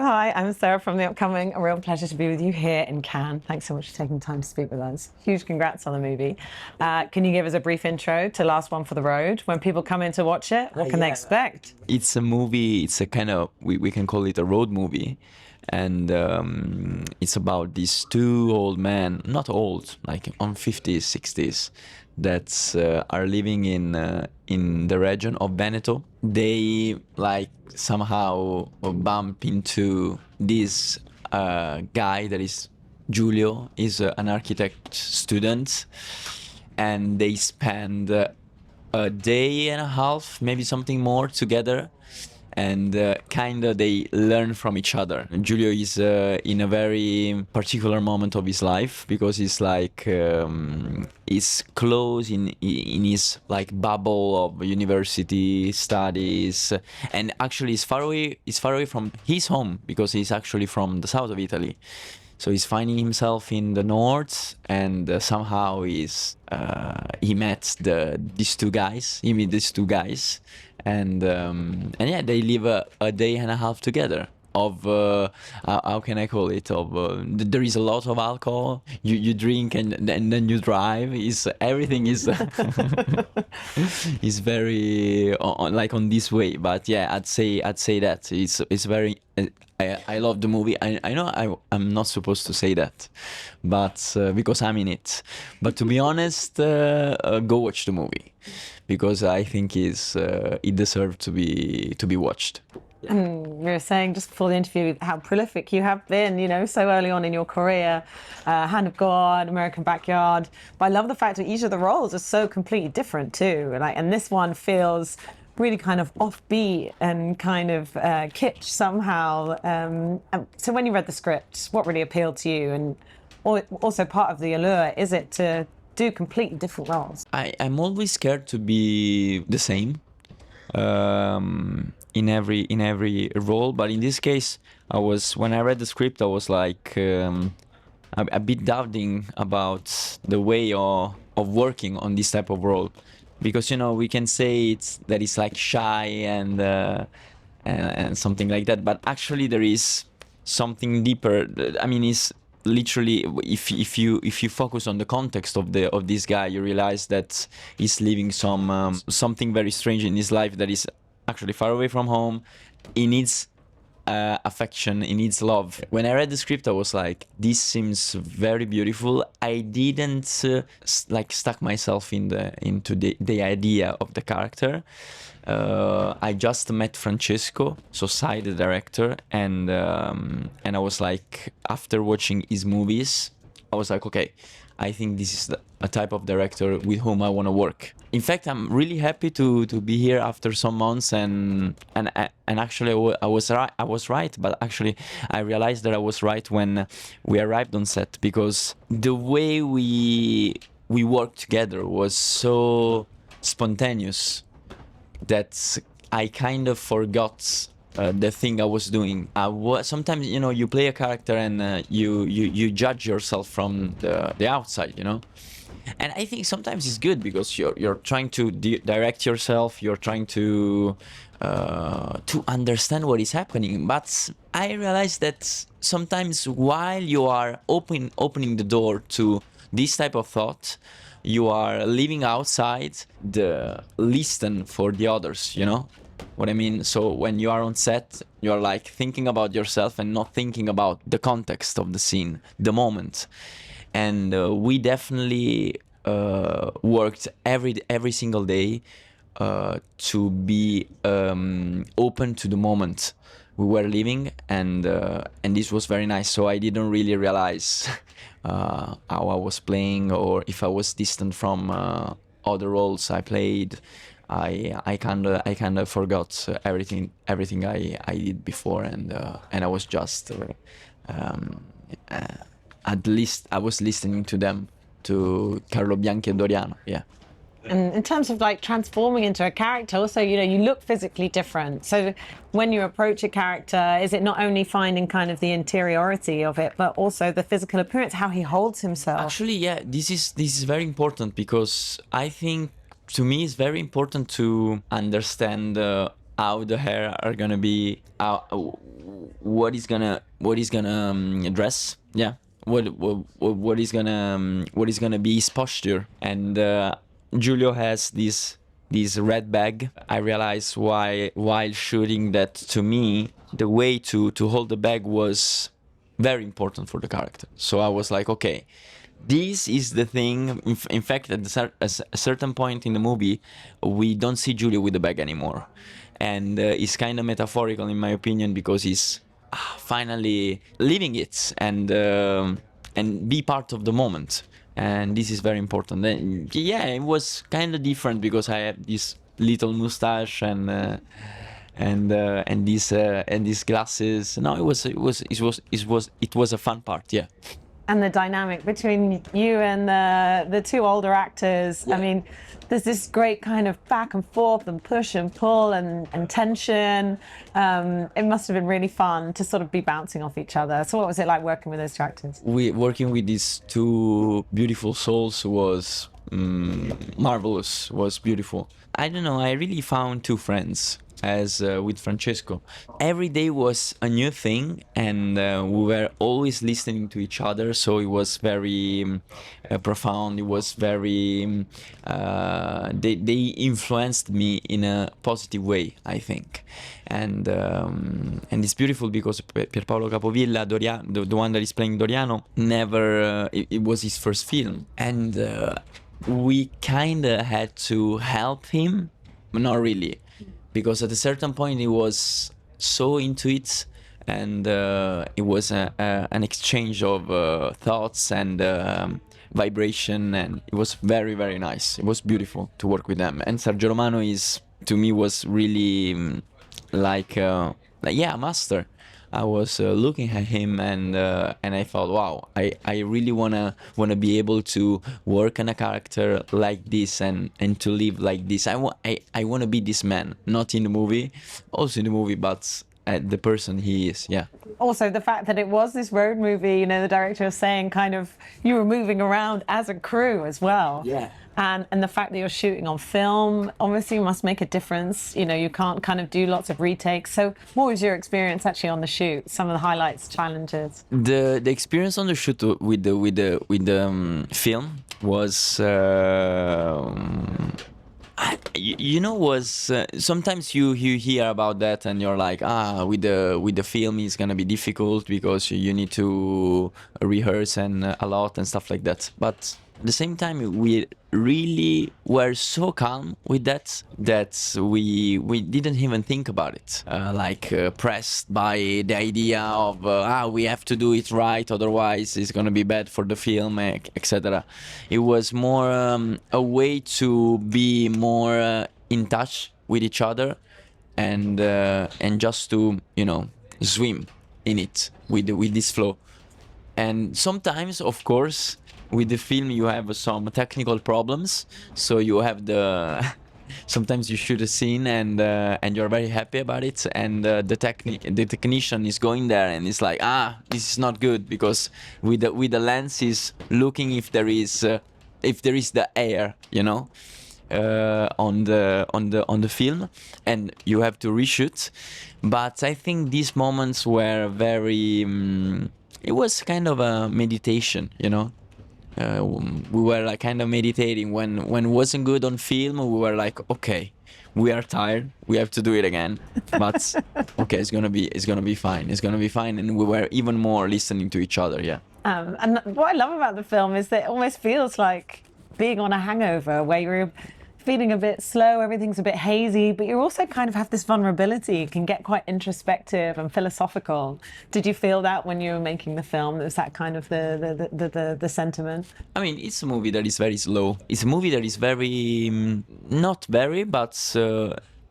Hi, I'm Sarah from the upcoming. A real pleasure to be with you here in Cannes. Thanks so much for taking time to speak with us. Huge congrats on the movie. Can you give us a brief intro to Last One for the Road? When people come in to watch it, what can they expect? It's a movie, it's a kind of, we can call it a road movie. And it's about these two old men, not old, like on 50s, 60s, that are living in the region of Veneto. They like somehow bump into this guy that is Giulio, is an architect student, and they spend a day and a half, maybe something more together, and kind of they learn from each other. Giulio is in a very particular moment of his life because he's like he's close in his like bubble of university studies, and actually he's far away from his home because he's actually from the south of Italy. So he's finding himself in the north, and somehow he met these two guys. He met these two guys, and yeah, they live a day and a half together. Of how can I call it? Of there is a lot of alcohol. You drink and then you drive. Is everything is is very like on this way. But yeah, I'd say that it's very. I love the movie. I know I'm not supposed to say that, but because I'm in it. But to be honest, go watch the movie because I think it deserves to be watched. And you were saying just before the interview how prolific you have been, so early on in your career. Hand of God, American Backyard. But I love the fact that each of the roles are so completely different too. And this one feels really kind of offbeat and kind of kitsch somehow. So when you read the script, what really appealed to you? And also part of the allure, is it to do completely different roles? I'm always scared to be the same in every role, but in this case, when I read the script, I was like a bit doubting about the way of working on this type of role, because we can say that it's like shy and something like that, but actually there is something deeper. I mean, it's literally, if you focus on the context of this guy, you realize that he's living something very strange in his life, that is actually far away from home. He needs affection, he needs love. When I read the script, I was like, this seems very beautiful. I didn't like stuck myself into the idea of the character. I just met Francesco Sosai, the director, and I was like, after watching his movies, I was like, okay, I think this is a type of director with whom I want to work. In fact, I'm really happy to be here after some months, and actually I was right, but actually I realized that I was right when we arrived on set, because the way we worked together was so spontaneous that I kind of forgot the thing I was doing. Sometimes you play a character and you judge yourself from the outside, and I think sometimes it's good because you're trying to direct yourself, you're trying to understand what is happening. But I realized that sometimes while you are opening the door to this type of thought, you are leaving outside the listen for the others, what I mean? So when you are on set, you're like thinking about yourself and not thinking about the context of the scene, the moment. And we definitely worked every single day to be open to the moment we were living, and this was very nice. So I didn't really realize how I was playing, or if I was distant from other roles I played. I kind of forgot everything I did before, and I was just at least I was listening to them, to Carlo Bianchi and Doriano. Yeah. And in terms of like transforming into a character, also, you look physically different. So when you approach a character, is it not only finding kind of the interiority of it, but also the physical appearance, how he holds himself? Actually, yeah, this is very important, because I think to me it's very important to understand how the hair are gonna be, what is gonna dress, yeah, what is gonna be his posture. And Giulio has this red bag. I realized while shooting that, to me, the way to hold the bag was very important for the character. So I was like, okay, this is the thing. In fact, at a certain point in the movie, we don't see Giulio with the bag anymore, and it's kind of metaphorical in my opinion, because he's finally living it and be part of the moment. And this is very important. And yeah, it was kind of different because I have this little mustache and these glasses. No, it was a fun part. Yeah. And the dynamic between you and the two older actors. I mean, there's this great kind of back and forth and push and pull and tension. It must have been really fun to sort of be bouncing off each other. So what was it like working with those two actors? Working with these two beautiful souls was marvelous, was beautiful. I don't know, I really found two friends as with Francesco. Every day was a new thing, and we were always listening to each other, so it was very profound. It was very they influenced me in a positive way, I think. And it's beautiful because Pierpaolo Capovilla, the one that is playing Doriano, never it was his first film, and we kind of had to help him, but not really, because at a certain point he was so into it, and it was an exchange of thoughts and vibration, and it was very, very nice. It was beautiful to work with them. And Sergio Romano is, to me, was really like yeah, a master. I was looking at him, and I thought, wow, I really wanna be able to work on a character like this, and to live like this. I wanna be this man, not in the movie, also in the movie, but the person he is. Yeah. Also, the fact that it was this road movie, you know, the director was saying kind of you were moving around as a crew as well. Yeah. And the fact that you're shooting on film obviously must make a difference. You know, you can't kind of do lots of retakes. So what was your experience actually on the shoot? Some of the highlights, challenges? The experience on the shoot with the film was you know, was sometimes you hear about that and you're like, with the film it's gonna be difficult because you need to rehearse and a lot and stuff like that. But at the same time, we really were so calm with that we didn't even think about it, pressed by the idea of we have to do it right, otherwise it's gonna be bad for the film, etc. It was more a way to be more in touch with each other, and just to, you know, swim in it with this flow. And sometimes, of course, with the film you have some technical problems, so you have the sometimes you shoot a scene and you're very happy about it, and the technician is going there and it's like, this is not good, because with the lens is looking if there is the air, you know, on the film, and you have to reshoot. But I think these moments were very it was kind of a meditation, you know. We were like kind of meditating when it wasn't good on film. We were like, okay, we are tired, we have to do it again, but okay, it's gonna be fine, and we were even more listening to each other. Yeah. And what I love about the film is that it almost feels like being on a hangover, where you're feeling a bit slow, everything's a bit hazy, but you also kind of have this vulnerability. You can get quite introspective and philosophical. Did you feel that when you were making the film? Was that kind of the sentiment? I mean, it's a movie that is very slow. It's a movie that is very not very, but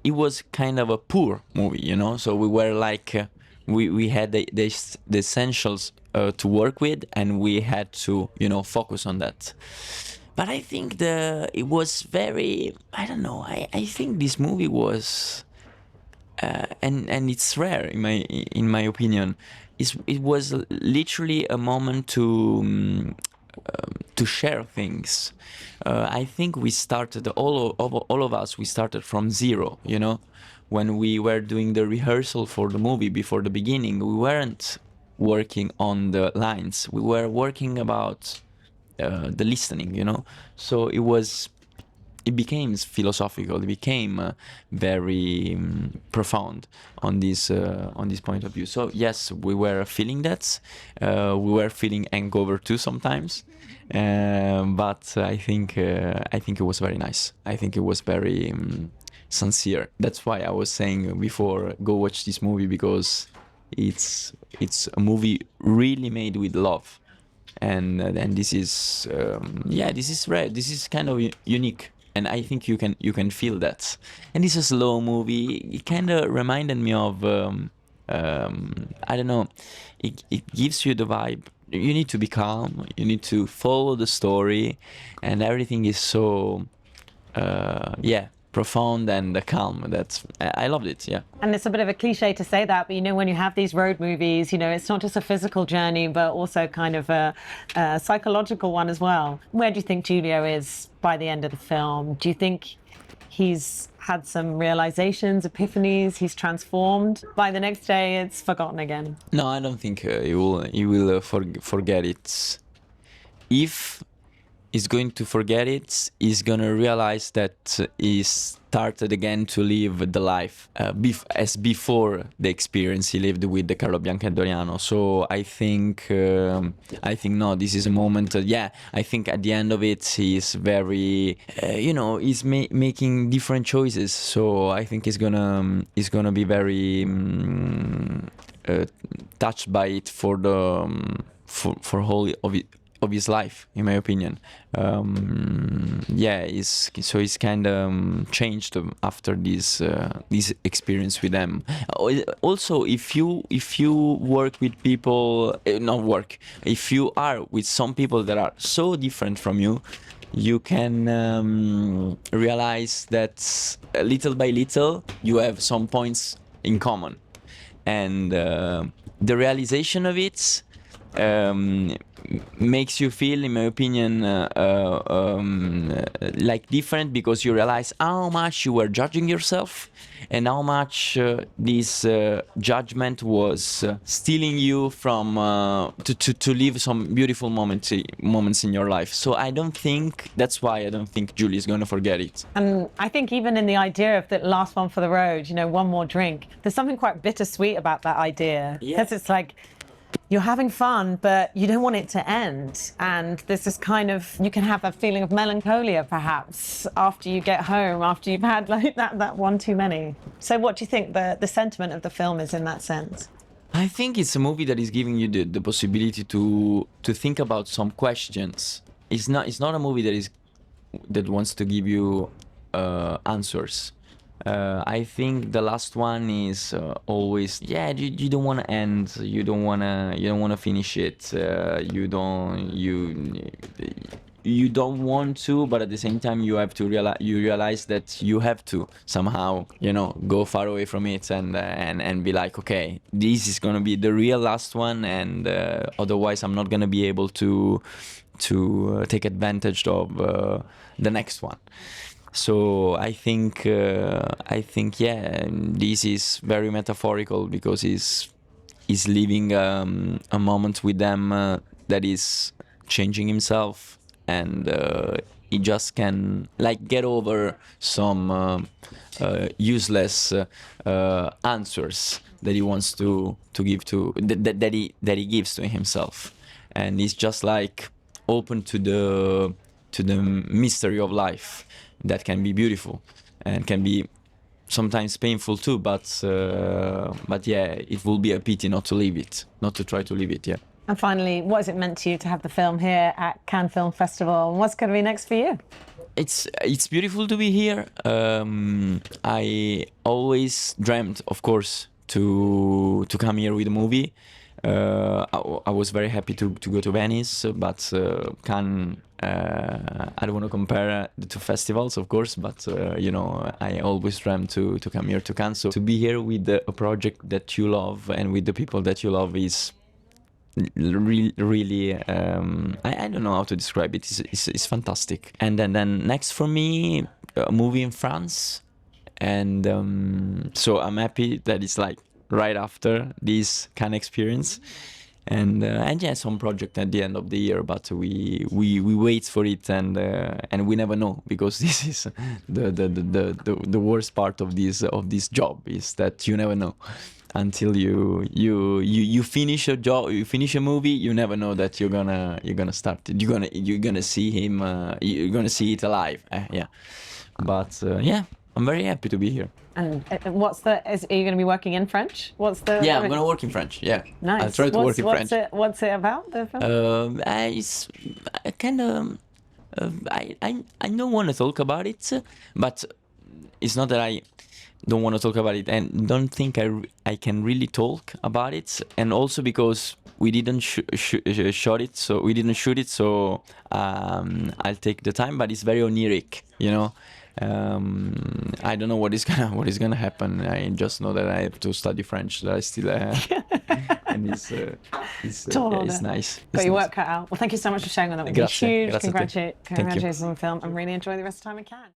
it was kind of a poor movie, you know. So we were like, we had the essentials to work with, and we had to, you know, focus on that. But I think it was very, I don't know, I think this movie was, and it's rare in my opinion, it was literally a moment to share things. I think we started, all of us, we started from zero, you know. when we were doing the rehearsal for the movie before the beginning, we weren't working on the lines. We were working about the listening, you know. So it became philosophical. It became very profound on this point of view. So yes, we were feeling that. We were feeling hangover too sometimes, but I think it was very nice. I think it was very sincere. That's why I was saying before, go watch this movie, because it's a movie really made with love, and this is this is rare. This is kind of unique, and I think you can feel that. And it's a slow movie. It kind of reminded me of I don't know. It gives you the vibe. You need to be calm. You need to follow the story, and everything is so profound and calm. That's I loved it. Yeah. And it's a bit of a cliche to say that, but you know, when you have these road movies, you know, it's not just a physical journey, but also kind of a psychological one as well. Where do you think Giulio is by the end of the film? Do you think he's had some realizations, epiphanies, he's transformed? By the next day, it's forgotten again. No, I don't think he will forget it. If he's going to forget it, he's gonna realize that he started again to live the life as before the experience he lived with the Carlo Bianca So I think no, this is a moment. I think at the end of it, he's very, he's making different choices. So I think he's gonna be very touched by it for the for whole of his life, in my opinion. He's kind of changed after this experience with them. Also, if you work with people, if you are with some people that are so different from you, you can realize that little by little you have some points in common, and the realization of it makes you feel, in my opinion, like different, because you realize how much you were judging yourself, and how much this judgment was stealing you from to live some beautiful moments in your life. So that's why I don't think Julie is going to forget it. And I think even in the idea of the last one for the road, you know, one more drink, there's something quite bittersweet about that idea, because it's like, you're having fun, but you don't want it to end. And this is kind of, you can have a feeling of melancholia, perhaps, after you get home, after you've had like that one too many. So what do you think the sentiment of the film is in that sense? I think it's a movie that is giving you the possibility to think about some questions. It's not a movie that wants to give you answers. I think the last one is always you don't want to end, you don't want to finish it, you don't want to, but at the same time you have to realize that you have to somehow go far away from it and be like, okay, this is gonna be the real last one, and otherwise I'm not gonna be able to take advantage of the next one. So I think this is very metaphorical, because he's living a moment with them that is changing himself, and he just can get over some useless answers that he wants to give to that he gives to himself, and he's just open to the mystery of life. That can be beautiful and can be sometimes painful too, but it will be a pity not to try to live it. Yeah. And finally, what has it meant to you to have the film here at Cannes Film Festival? And what's going to be next for you? It's beautiful to be here. I always dreamt, of course, to come here with a movie. I was very happy to go to Venice, but Cannes, I don't want to compare the two festivals, of course, but I always dreamt to come here to Cannes. So to be here with a project that you love and with the people that you love is really I don't know how to describe it. It's fantastic. And then next for me, a movie in France. and so I'm happy that it's like right after this kind of experience. And yeah, some project at the end of the year, but we wait for it, and we never know, because this is the worst part of this job, is that you never know until you finish a job, you finish a movie, you never know that you're gonna start it. You're gonna see him, you're gonna see it alive. Yeah, but yeah, I'm very happy to be here. And are you going to be working in French? Yeah, I'm gonna work in French. Yeah, Nice. I'll try to work in French. What's it about, the film? It's kind of I don't want to talk about it, but it's not that I don't want to talk about it, and don't think I can really talk about it, and also because we didn't shot it, so we didn't shoot it, so I'll take the time, but it's very oniric, you know. I don't know what is gonna happen. I just know that I have to study French. That I still and it's nice. Got your work cut out. Well, thank you so much for sharing with us. Grazie. Huge Grazie a te. congratulations on the film, and really enjoy the rest of the time in Cannes.